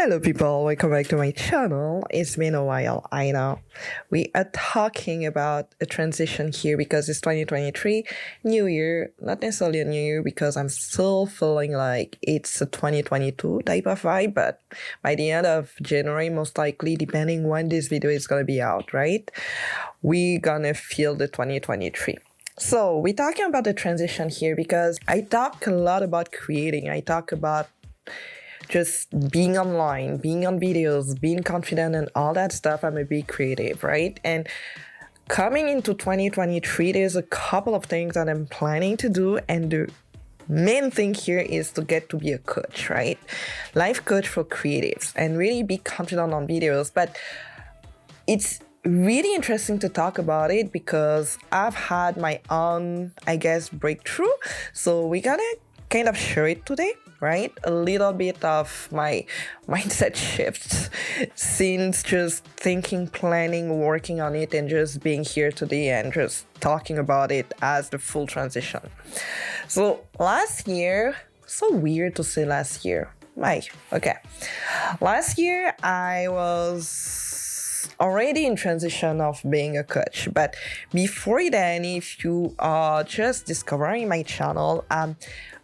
Hello people, welcome back to my channel. It's been a while, I know. We are talking about a transition here because it's 2023, new year, not necessarily a new year because I'm still feeling like it's a 2022 type of vibe, but by the end of January, most likely, depending when this video is gonna be out, right? We're gonna feel the 2023. So we're talking about the transition here because I talk a lot about creating. I talk about just being online, being on videos, being confident and all that stuff. I'm a big creative, right? And coming into 2023, there's a couple of things that I'm planning to do. And the main thing here is to get to be a coach, right? Life coach for creatives and really be confident on videos. But it's really interesting to talk about it because I've had my own, breakthrough. So we gotta kind of share it today, right? A little bit of my mindset shifts since just thinking, planning, working on it, and just being here today and just talking about it as the full transition. So last year, so weird to say last year. Last year I was already in transition of being a coach, but before then, if you are just discovering my channel, I'm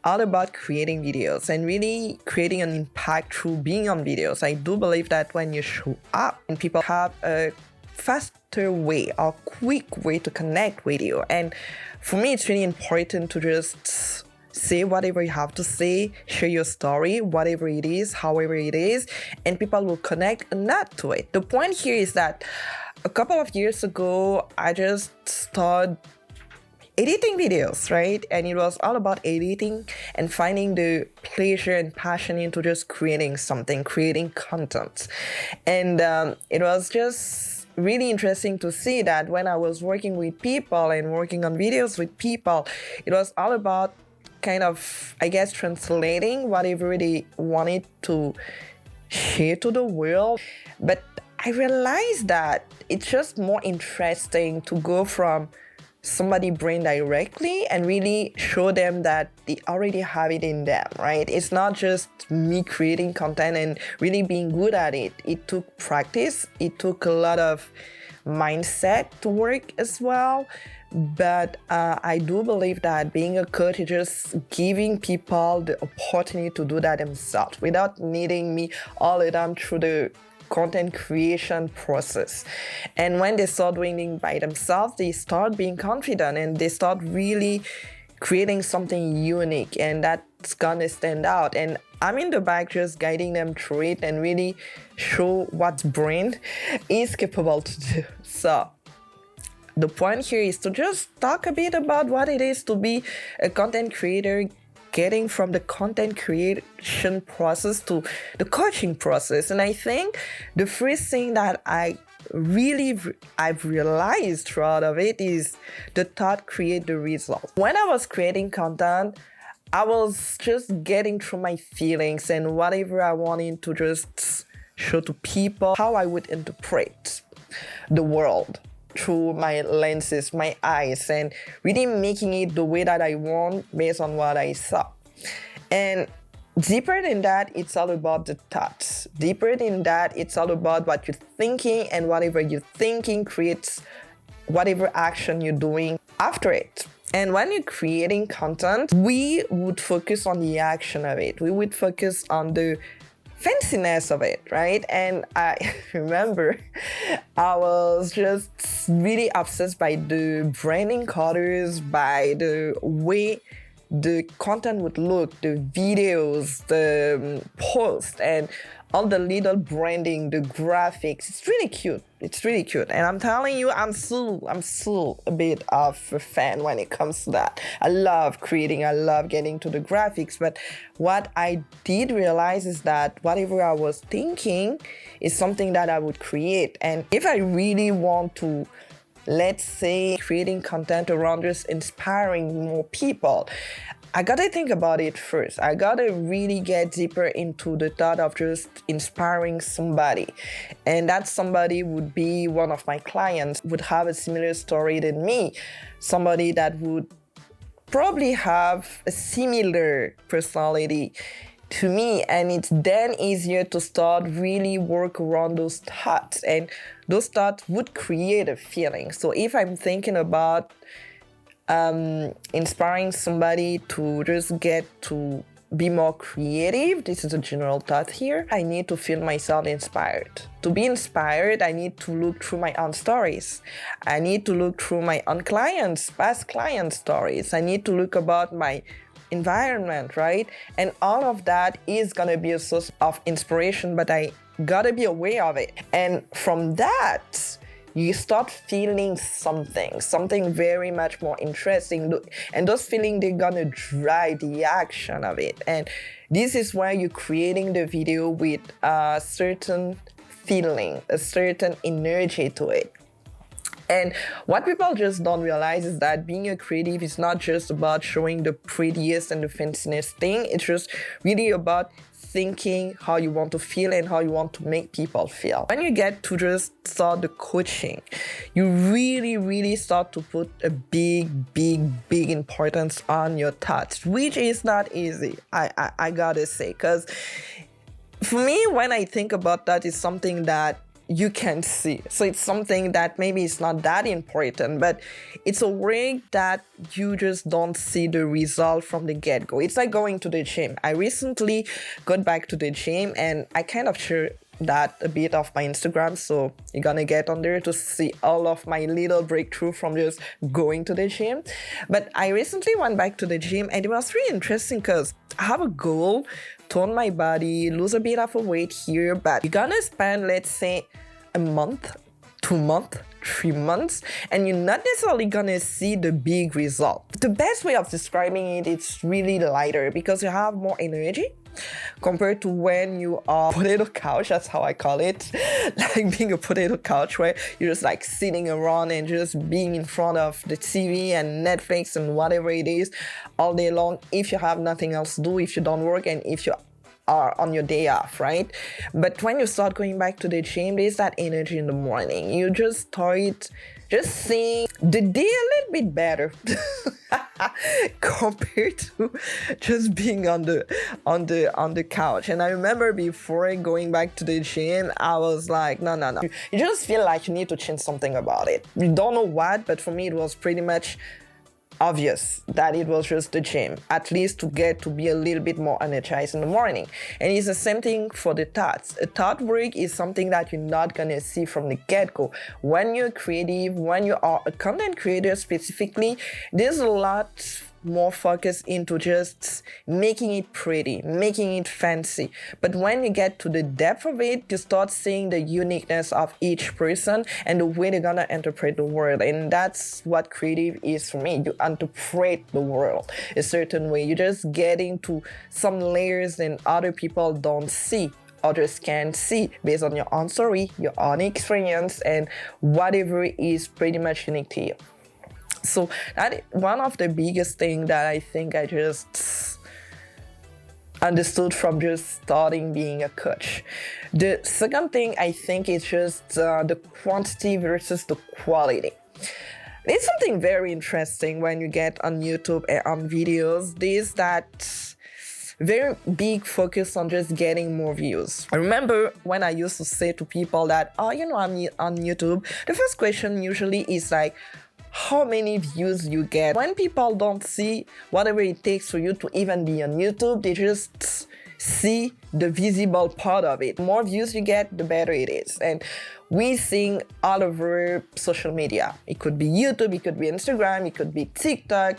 all about creating videos and really creating an impact through being on videos. I do believe that when you show up and people have a faster way or quick way to connect with you, and for me it's really important to just say whatever you have to say, share your story, whatever it is, however it is, and people will connect and not to it. The point here is that a couple of years ago, I just started editing videos, right? And it was all about editing and finding the pleasure and passion into just creating something, creating content. And it was just really interesting to see that when I was working with people and working on videos with people, it was all about kind of, translating whatever they wanted to share to the world. But I realized that it's just more interesting to go from somebody brain directly and really show them that they already have it in them, right? It's not just me creating content and really being good at it. It took practice. It took a lot of mindset to work as well. But I do believe that being a coach is just giving people the opportunity to do that themselves without needing me all the time through the content creation process. And when they start doing it by themselves, they start being confident and they start really creating something unique, and that's gonna stand out. And I'm in the back just guiding them through it and really show what brain is capable to do. So the point here is to just talk a bit about what it is to be a content creator, getting from the content creation process to the coaching process. And I think the first thing that I've realized throughout of it is the thought create the result. When I was creating content, I was just getting through my feelings and whatever I wanted to just show to people, how I would interpret the world through my lenses, my eyes, and really making it the way that I want based on what I saw. And deeper than that, it's all about the thoughts. Deeper than that, it's all about what you're thinking, and whatever you're thinking creates whatever action you're doing after it. And when you're creating content, we would focus on the action of it. We would focus on the fanciness of it, right? And I remember I was just really obsessed by the branding colors, by the way the content would look, the videos, the post, and all the little branding, the graphics. It's really cute. It's really cute. And I'm telling you, I'm still a bit of a fan when it comes to that. I love creating. I love getting to the graphics. But what I did realize is that whatever I was thinking is something that I would create. And if I really want to, let's say, creating content around just inspiring more people, I gotta think about it first. I gotta really get deeper into the thought of just inspiring somebody. And that somebody would be one of my clients, would have a similar story than me. Somebody that would probably have a similar personality to me, and it's then easier to start really work around those thoughts, and those thoughts would create a feeling. So if I'm thinking about inspiring somebody to just get to be more creative, this is a general thought here, I need to feel myself inspired. To be inspired, I need to look through my own stories. I need to look through my own past client stories. I need to look about my environment, right? And all of that is gonna be a source of inspiration, but I gotta be aware of it. And from that, you start feeling something very much more interesting. And those feelings, they're gonna drive the action of it. And this is why you're creating the video with a certain feeling, a certain energy to it. And what people just don't realize is that being a creative is not just about showing the prettiest and the fanciest thing. It's just really about thinking how you want to feel and how you want to make people feel. When you get to just start the coaching, you really start to put a big importance on your thoughts, which is not easy, I gotta say. Because for me, when I think about that, it's something that you can see. So it's something that maybe it's not that important, but it's a way that you just don't see the result from the get-go. It's like going to the gym. I recently got back to the gym, and I kind of share that a bit of my Instagram, so you're gonna get on there to see all of my little breakthrough from just going to the gym. But I recently went back to the gym, and it was really interesting because I have a goal, tone my body, lose a bit of a weight here, but you're gonna spend, let's say, a month, 2 months, 3 months, and you're not necessarily gonna see the big result. The best way of describing it, it's really lighter because you have more energy compared to when you are potato couch, that's how I call it, like being a potato couch where you're just like sitting around and just being in front of the TV and Netflix and whatever it is all day long, if you have nothing else to do, if you don't work, and if you are on your day off, right? But when you start going back to the gym, there's that energy in the morning. You just start just seeing the day a little bit better compared to just being on the couch. And I remember before going back to the gym, I was like, no. You just feel like you need to change something about it. You don't know what, but for me it was pretty much obvious that it was just the gym, at least to get to be a little bit more energized in the morning. And it's the same thing for the thoughts. A thought work is something that you're not gonna see from the get-go. When you're creative, when you are a content creator specifically, there's a lot more focus into just making it pretty, making it fancy. But when you get to the depth of it, you start seeing the uniqueness of each person and the way they're gonna interpret the world. And that's what creative is for me. You interpret the world a certain way. You just get into some layers that other people don't see, others can see, based on your own story, your own experience, and whatever is pretty much unique to you. So that one of the biggest things that I think I just understood from just starting being a coach. The second thing I think is just the quantity versus the quality. It's something very interesting when you get on YouTube and on videos. There's that very big focus on just getting more views. I remember when I used to say to people that, I'm on YouTube, the first question usually is like, how many views you get. When people don't see whatever it takes for you to even be on YouTube, they just see the visible part of it. The more views you get, the better it is. And we sing all over social media. It could be YouTube, it could be Instagram, it could be TikTok,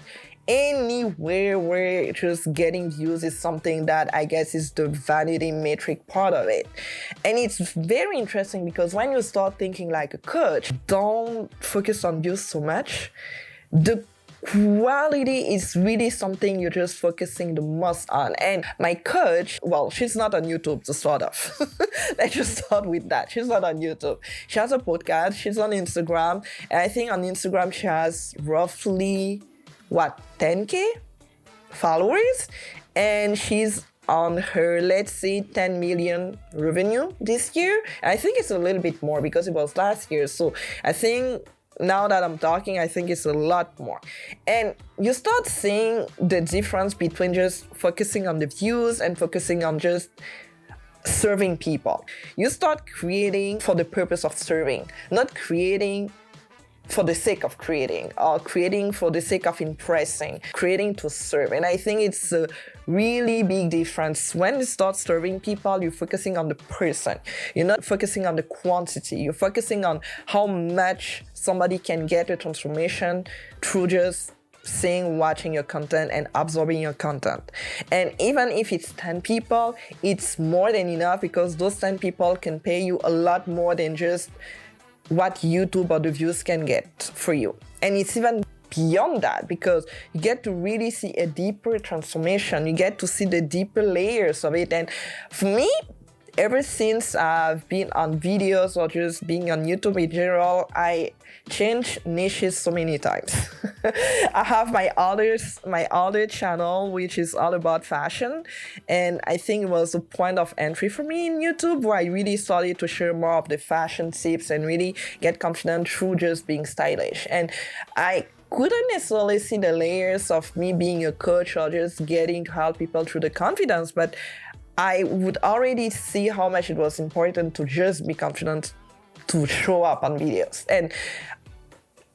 anywhere where just getting views is something that I guess is the vanity metric part of it. And it's very interesting because when you start thinking like a coach, don't focus on views so much. The quality is really something you're just focusing the most on. And my coach, well, she's not on YouTube to start off. Let's just start with that. She's not on YouTube. She has a podcast, she's on Instagram, and I think on Instagram she has roughly 10K followers, and she's on her, let's say, 10 million revenue this year. I think it's a little bit more because it was last year. So I think now that I'm talking, I think it's a lot more. And you start seeing the difference between just focusing on the views and focusing on just serving people. You start creating for the purpose of serving, not creating for the sake of creating or creating for the sake of impressing, creating to serve. And I think it's a really big difference. When you start serving people, you're focusing on the person. You're not focusing on the quantity. You're focusing on how much somebody can get a transformation through just seeing, watching your content and absorbing your content. And even if it's 10 people, it's more than enough, because those 10 people can pay you a lot more than just what YouTube or the views can get for you. And it's even beyond that, because you get to really see a deeper transformation. You get to see the deeper layers of it. And for me, ever since I've been on videos or just being on YouTube in general, I changed niches so many times. I have my other channel, which is all about fashion. And I think it was a point of entry for me in YouTube, where I really started to share more of the fashion tips and really get confident through just being stylish. And I couldn't necessarily see the layers of me being a coach or just getting to help people through the confidence, but I would already see how much it was important to just be confident to show up on videos. And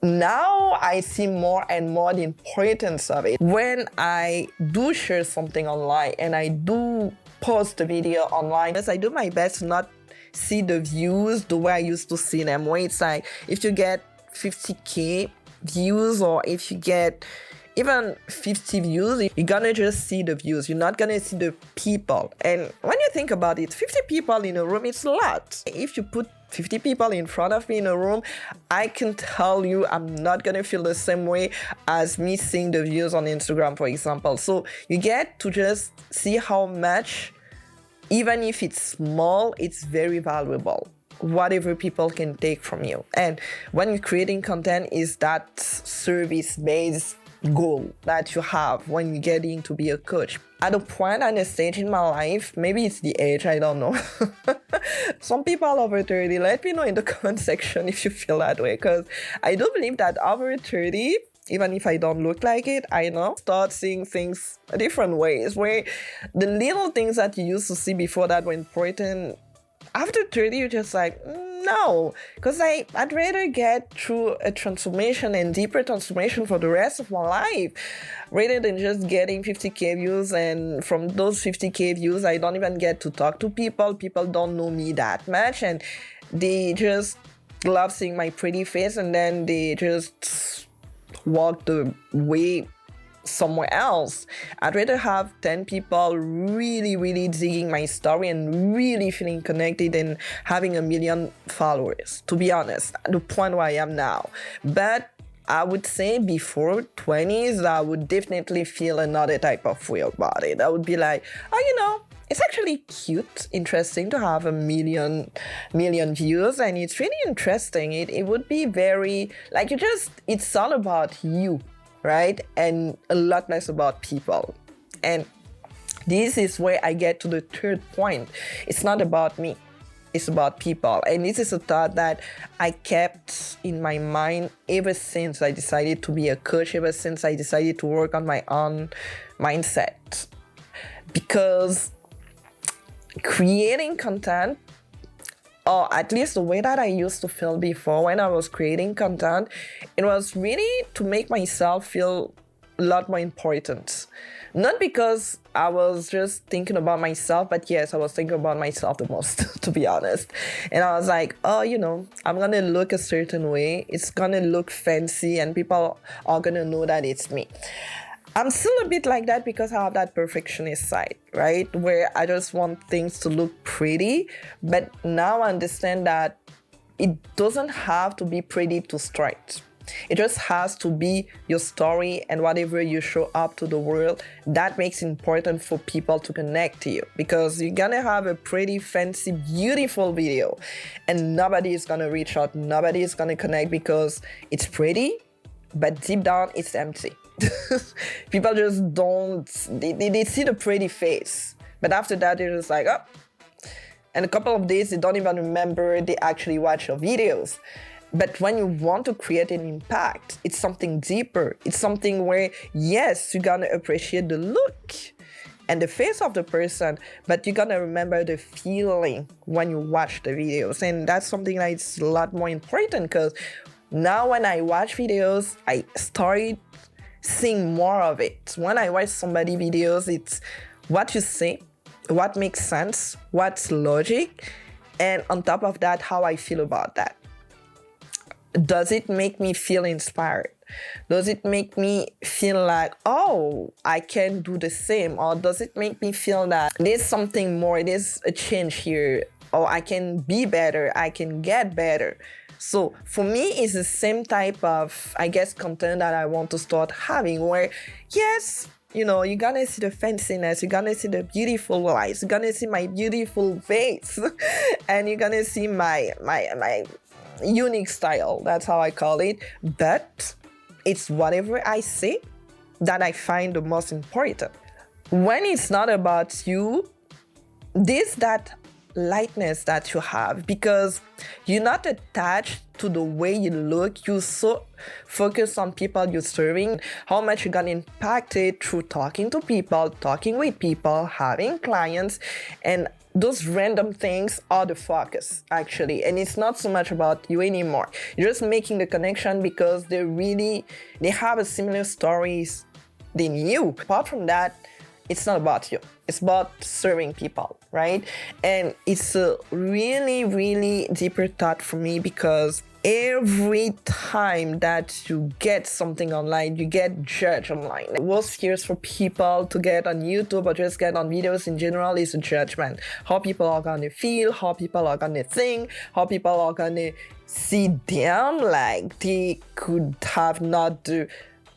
now I see more and more the importance of it. When I do share something online and I do post a video online, I do my best to not see the views the way I used to see them, where it's like, if you get 50K views or if you get even 50 views, you're gonna just see the views. You're not gonna see the people. And when you think about it, 50 people in a room, it's a lot. If you put 50 people in front of me in a room, I can tell you I'm not gonna feel the same way as me seeing the views on Instagram, for example. So you get to just see how much, even if it's small, it's very valuable, whatever people can take from you. And when you're creating content, is that service-based goal that you have when you're getting to be a coach. At a point and a stage in my life, maybe it's the age, I don't know. Some people over 30, let me know in the comment section if you feel that way, because I do believe that over 30, even if I don't look like it, I know, start seeing things different ways, where the little things that you used to see before that were important, after 30, you're just like, no, because I'd rather get through a transformation and deeper transformation for the rest of my life, rather than just getting 50K views. And from those 50K views, I don't even get to talk to people. People don't know me that much, and they just love seeing my pretty face, and then they just walk the way somewhere else. I'd rather have 10 people really, really digging my story and really feeling connected than having 1 million followers, to be honest, at the point where I am now. But I would say before 20s, I would definitely feel another type of way about it. I would be like, oh, it's actually cute, interesting to have 1 million views, and it's really interesting. It would be very, like, it's all about you, right? And a lot less about people. And this is where I get to the third point. It's not about me. It's about people. And this is a thought that I kept in my mind ever since I decided to be a coach, ever since I decided to work on my own mindset. Because creating content, or at least the way that I used to feel before when I was creating content, it was really to make myself feel a lot more important. Not because I was just thinking about myself, but yes, I was thinking about myself the most, to be honest. And I was like, I'm gonna look a certain way. It's gonna look fancy and people are gonna know that it's me. I'm still a bit like that because I have that perfectionist side, right? Where I just want things to look pretty. But now I understand that it doesn't have to be pretty to start. It just has to be your story and whatever you show up to the world that makes it important for people to connect to you. Because you're gonna have a pretty, fancy, beautiful video and nobody is gonna reach out, nobody is gonna connect because it's pretty, but deep down it's empty. People just don't, they see the pretty face, but after that they're just like, and a couple of days they don't even remember they actually watch your videos. But when you want to create an impact, it's something deeper. It's something where, yes, you're gonna appreciate the look and the face of the person, but you're gonna remember the feeling when you watch the videos. And that's something that's a lot more important, because now when I watch videos, I started seeing more of it. When I watch somebody videos, it's what you say, what makes sense, what's logic, and on top of that, how I feel about that. Does it make me feel inspired? Does it make me feel like, oh, I can do the same? Or does it make me feel that there's something more, there's a change here, or I can be better, I can get better? So for me, it's the same type of, I guess, content that I want to start having, where, yes, you're gonna see the fanciness, you're gonna see the beautiful eyes, you're gonna see my beautiful face, and you're gonna see my unique style. That's how I call it. But it's whatever I say that I find the most important. When it's not about you, there's that lightness that you have, because you're not attached to the way you look. You're so focused on people you're serving, how much you're gonna impact it through talking to people, talking with people, having clients, and those random things are the focus, actually. And it's not so much about you anymore. You're just making the connection because they have a similar stories than you. Apart from that, it's not about you. It's about serving people, right? And it's a really, really deeper thought for me, because every time that you get something online, you get judged online. The worst fears for people to get on YouTube or just get on videos in general is a judgment. How people are gonna feel, how people are gonna think, how people are gonna see them, like they could have not the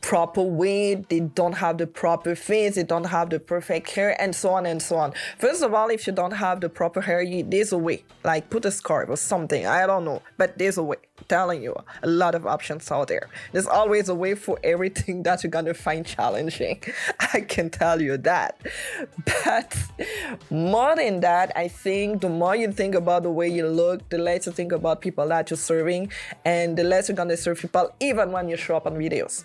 proper weight, they don't have the proper face, they don't have the perfect hair, and so on and so on. First of all, if you don't have the proper hair, there's a way. Like put a scarf or something, I don't know, but there's a way. I'm telling you, a lot of options out there. There's always a way for everything that you're gonna find challenging. I can tell you that. But more than that, I think the more you think about the way you look, the less you think about people that you're serving, and the less you're gonna serve people even when you show up on videos.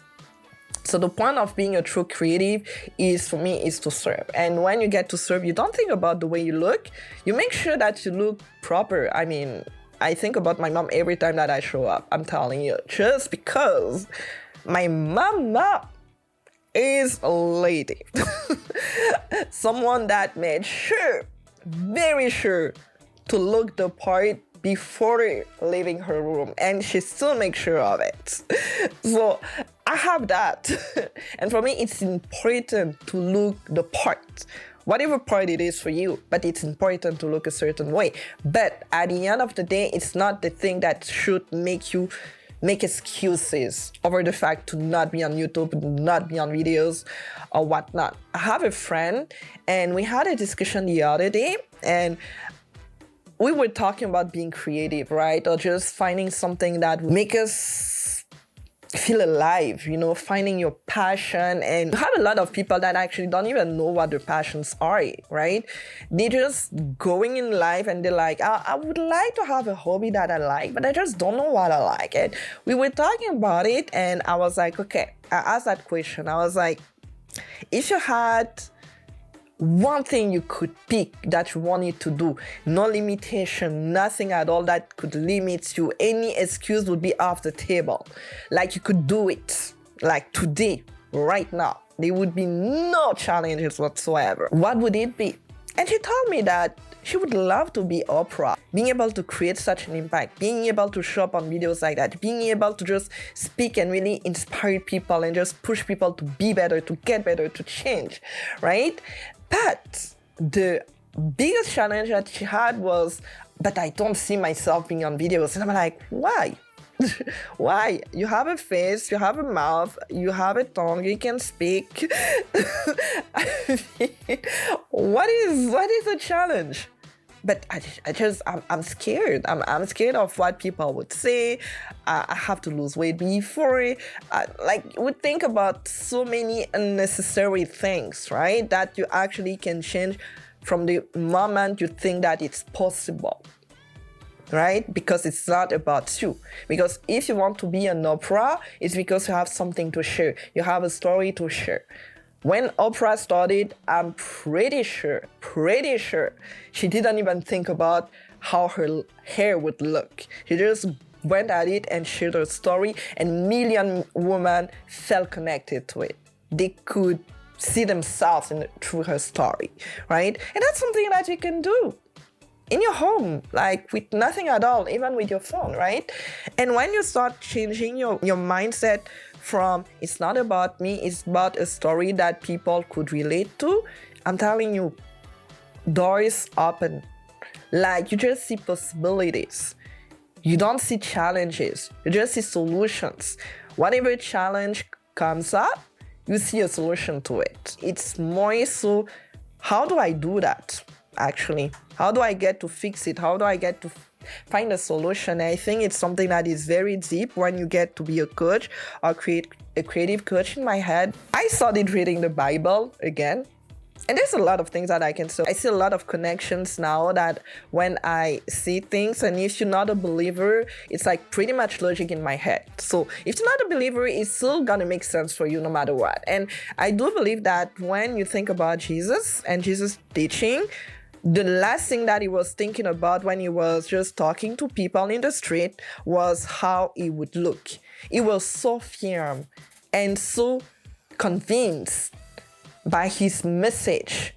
So the point of being a true creative is, for me, is to serve. And when you get to serve, you don't think about the way you look. You make sure that you look proper. I mean, I think about my mom every time that I show up. I'm telling you, just because my mama is a lady. Someone that made sure, very sure, to look the part before leaving her room, and she still makes sure of it. So I have that. And for me, it's important to look the part, whatever part it is for you, but it's important to look a certain way. But at the end of the day, it's not the thing that should make you make excuses over the fact to not be on YouTube, not be on videos or whatnot. I have a friend, and we had a discussion the other day, and we were talking about being creative, right? Or just finding something that would make us feel alive, finding your passion. And you have a lot of people that actually don't even know what their passions are, right? They're just going in life and they're like, I would like to have a hobby that I like, but I just don't know what I like. And we were talking about it, and I was like, okay, I asked that question. I was like, if you had one thing you could pick that you wanted to do, no limitation, nothing at all that could limit you, any excuse would be off the table. Like you could do it, like today, right now. There would be no challenges whatsoever. What would it be? And she told me that she would love to be Oprah, being able to create such an impact, being able to show up on videos like that, being able to just speak and really inspire people and just push people to be better, to get better, to change, right? But the biggest challenge that she had was, but I don't see myself being on videos. And I'm like, why? Why? You have a face, you have a mouth, you have a tongue, you can speak. What is the challenge? But I'm scared. I'm scared of what people would say. I have to lose weight before it. We think about so many unnecessary things, right? That you actually can change from the moment you think that it's possible. right? Because it's not about you. Because if you want to be an Oprah, it's because you have something to share. You have a story to share. When Oprah started, I'm pretty sure, she didn't even think about how her hair would look. She just went at it and shared her story, and million women felt connected to it. They could see themselves through her story, right? And that's something that you can do in your home, like with nothing at all, even with your phone, right? And when you start changing your mindset from it's not about me, it's about a story that people could relate to, I'm telling you, doors open. Like, you just see possibilities. You don't see challenges. You just see solutions. Whatever challenge comes up, you see a solution to it. It's more so, how do I do that, actually? How do I get to fix it? How do I get to find a solution? I think it's something that is very deep when you get to be a coach or create a creative coach. In my head, I started reading the Bible again. And there's a lot of things that I can say. I see a lot of connections now that when I see things, and if you're not a believer, it's like pretty much logic in my head. So if you're not a believer, it's still gonna make sense for you no matter what. And I do believe that when you think about Jesus and Jesus' teaching, the last thing that he was thinking about when he was just talking to people in the street was how he would look. He was so firm and so convinced by his message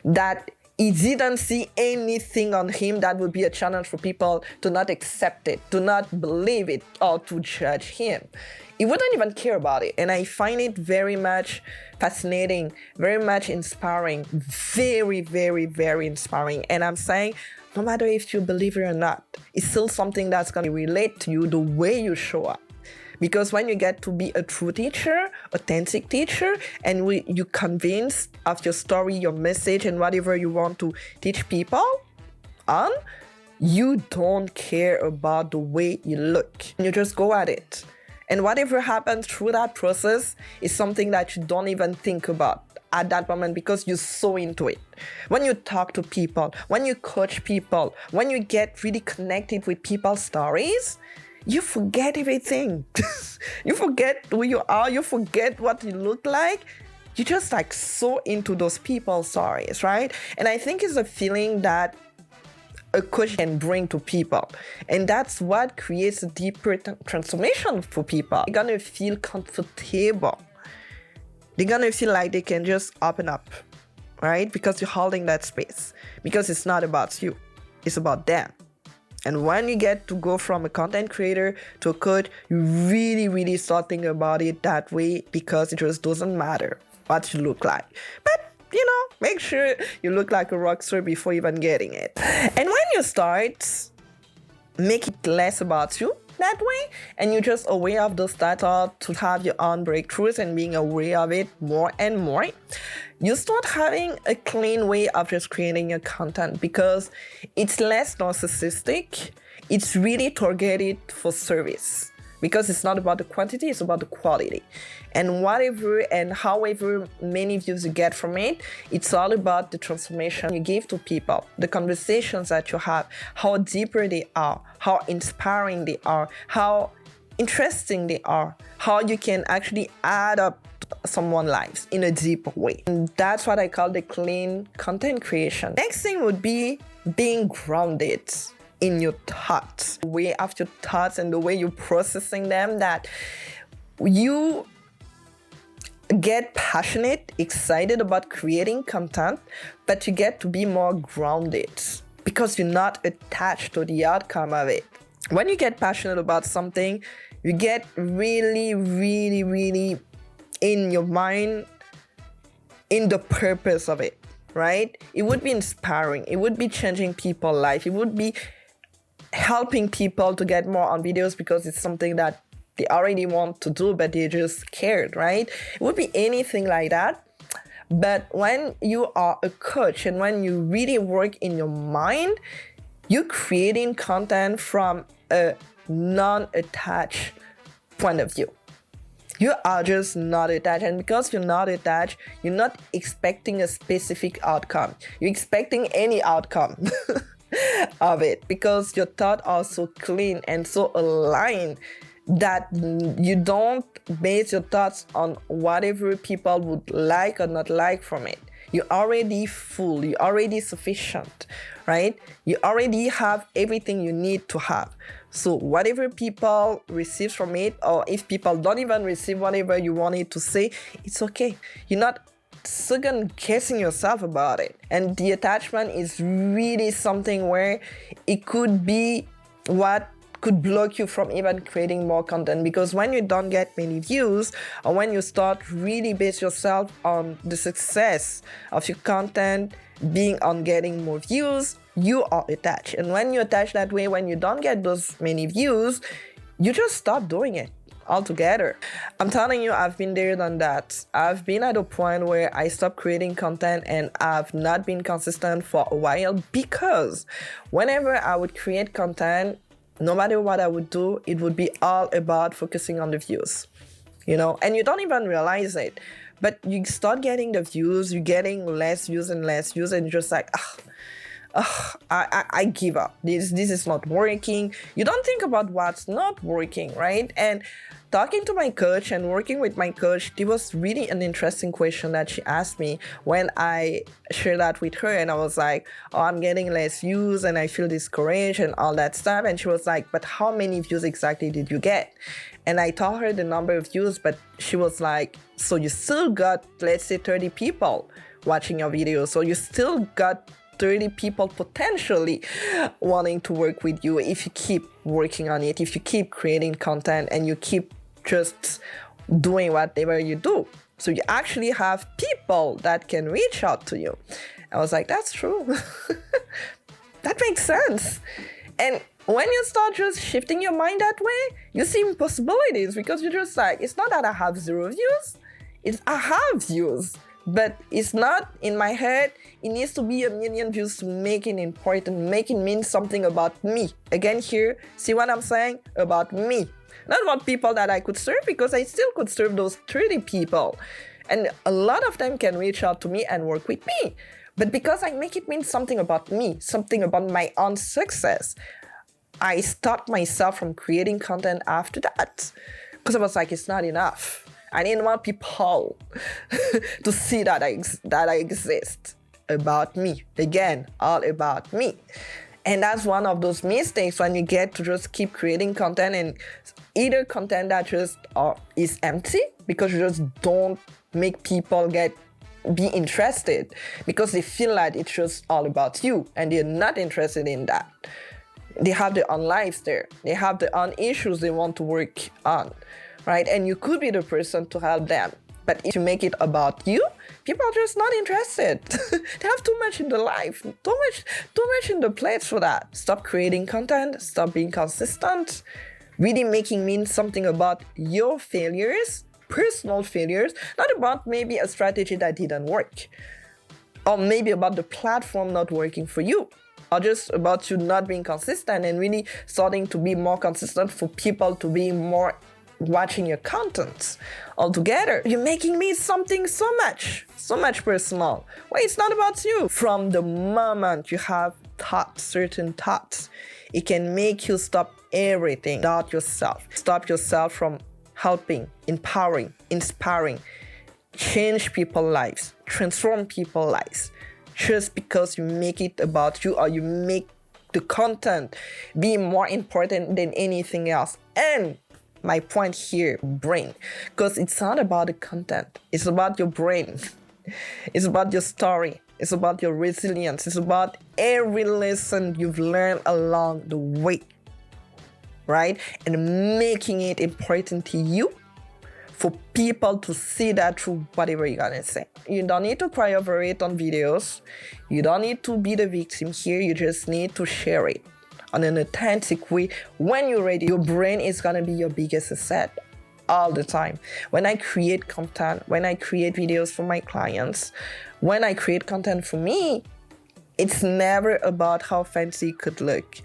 that he didn't see anything on him that would be a challenge for people to not accept it, to not believe it, or to judge him. He wouldn't even care about it. And I find it very much fascinating, very much inspiring, very, very, very inspiring. And I'm saying, no matter if you believe it or not, it's still something that's going to relate to you the way you show up. Because when you get to be a true teacher, authentic teacher, and you convinced of your story, your message, and whatever you want to teach people on, you don't care about the way you look. You just go at it. And whatever happens through that process is something that you don't even think about at that moment because you're so into it. When you talk to people, when you coach people, when you get really connected with people's stories, you forget everything. You forget who you are. You forget what you look like. You're just like so into those people's stories, right? And I think it's a feeling that a coach can bring to people. And that's what creates a deeper transformation for people. They're gonna feel comfortable. They're gonna feel like they can just open up, right? Because you're holding that space. Because it's not about you. It's about them. And when you get to go from a content creator to a coach, you really, really start thinking about it that way because it just doesn't matter what you look like. But, make sure you look like a rock star before even getting it. And when you start, make it less about you that way, and you're just aware of those data to have your own breakthroughs and being aware of it more and more, you start having a clean way of just creating your content because it's less narcissistic. It's really targeted for service because it's not about the quantity, it's about the quality. And whatever and however many views you get from it, it's all about the transformation you give to people, the conversations that you have, how deeper they are, how inspiring they are, how interesting they are, how you can actually add up someone's lives in a deep way. And that's what I call the clean content creation. Next thing would be being grounded in your thoughts, the way of your thoughts and the way you're processing them, that you get passionate, excited about creating content, but you get to be more grounded because you're not attached to the outcome of it. When you get passionate about something, you get really, really, really in your mind, in the purpose of it, right? It would be inspiring. It would be changing people's life. It would be helping people to get more on videos because it's something that they already want to do, but they're just scared, right? It would be anything like that. But when you are a coach and when you really work in your mind, you're creating content from a non-attached point of view. You are just not attached. And because you're not attached, you're not expecting a specific outcome. You're expecting any outcome. of it, because your thoughts are so clean and so aligned that you don't base your thoughts on whatever people would like or not like from it. You're already full, you're already sufficient, right? You already have everything you need to have. So whatever people receive from it, or if people don't even receive whatever you wanted to say, it's okay. You're not second guessing yourself about it. And the attachment is really something where it could be what could block you from even creating more content, because when you don't get many views, or when you start really base yourself on the success of your content being on getting more views, you are attached. And when you attach that way, when you don't get those many views, you just stop doing it altogether. I'm telling you, I've been there, done that. I've been at a point where I stopped creating content and I've not been consistent for a while, because whenever I would create content, no matter what I would do, it would be all about focusing on the views, and you don't even realize it, but you start getting the views, you're getting less views and less views, and you're just like, I give up. This is not working. You don't think about what's not working, right? And talking to my coach and working with my coach, there was really an interesting question that she asked me when I shared that with her. And I was like, I'm getting less views and I feel discouraged and all that stuff. And she was like, but how many views exactly did you get? And I told her the number of views, but she was like, so you still got, let's say, 30 people watching your video. So you still got 30 people potentially wanting to work with you if you keep working on it, if you keep creating content and you keep just doing whatever you do. So you actually have people that can reach out to you. I was like, that's true. That makes sense. And when you start just shifting your mind that way, you see possibilities, because you're just like, it's not that I have 0 views, it's I have views. But it's not in my head. It needs to be 1 million views to make it important, make it mean something about me. Again here, see what I'm saying? About me. Not about people that I could serve, because I still could serve those 30 people. And a lot of them can reach out to me and work with me. But because I make it mean something about me, something about my own success, I stopped myself from creating content after that. Because I was like, it's not enough. I didn't want people to see that I exist. About me. Again, all about me. And that's one of those mistakes when you get to just keep creating content, and either content that just is empty because you just don't make people be interested, because they feel like it's just all about you and they're not interested in that. They have their own lives there. They have their own issues they want to work on. Right? And you could be the person to help them. But if you make it about you, people are just not interested. They have too much in their life, too much in the plates for that. Stop creating content, stop being consistent, really making mean something about your failures, personal failures, not about maybe a strategy that didn't work, or maybe about the platform not working for you, or just about you not being consistent, and really starting to be more consistent for people to be more watching your content altogether. You're making me something so much personal. Well, it's not about you. From the moment you have certain thoughts, it can make you stop everything about yourself. Stop yourself from helping, empowering, inspiring, change people's lives, transform people's lives, just because you make it about you, or you make the content be more important than anything else. And my point here, brain, because it's not about the content, it's about your brain. It's about your story, it's about your resilience, it's about every lesson you've learned along the way, right? And making it important to you for people to see that through whatever you're gonna say. You don't need to cry over it on videos. You don't need to be the victim here. You just need to share it on an authentic way. When you're ready, your brain is gonna be your biggest asset all the time. When I create content, when I create videos for my clients, when I create content for me, it's never about how fancy it could look.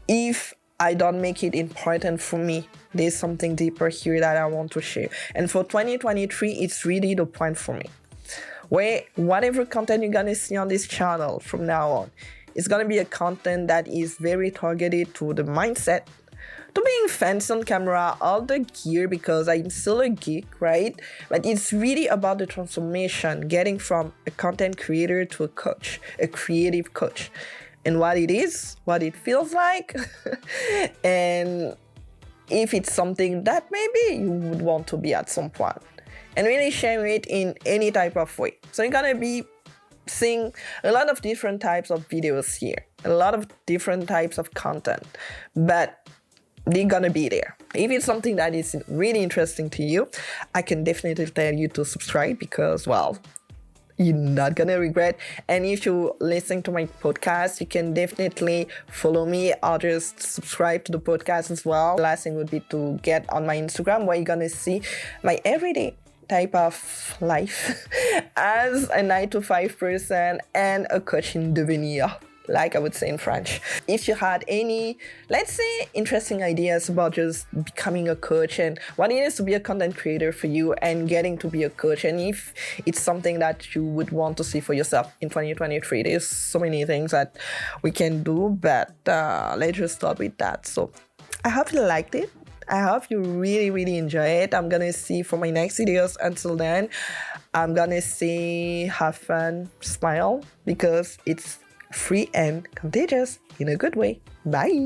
If I don't make it important for me, there's something deeper here that I want to share. And for 2023, it's really the point for me, where whatever content you're gonna see on this channel from now on, It's gonna be a content that is very targeted to the mindset, to being fancy on camera, all the gear, because I'm still a geek, right? But it's really about the transformation, getting from a content creator to a coach, a creative coach, and what it is, what it feels like, and if it's something that maybe you would want to be at some point, and really share it in any type of way. So you're gonna be seeing a lot of different types of videos here, a lot of different types of content, but they're gonna be there. If it's something that is really interesting to you, I can definitely tell you to subscribe, because, well, you're not gonna regret. And if you're listening to my podcast, you can definitely follow me or just subscribe to the podcast as well. The last thing would be to get on my Instagram, where you're gonna see my everyday type of life as a 9-to-5 person and a coach in devenir, like I would say in French. If you had any, let's say, interesting ideas about just becoming a coach and what it is to be a content creator for you and getting to be a coach, and if it's something that you would want to see for yourself in 2023, there's so many things that we can do, but let's just start with that. So I hope you liked it. I hope you really enjoy it. I'm gonna see for my next videos. Until then, I'm gonna say have fun, smile, because it's free and contagious in a good way. Bye.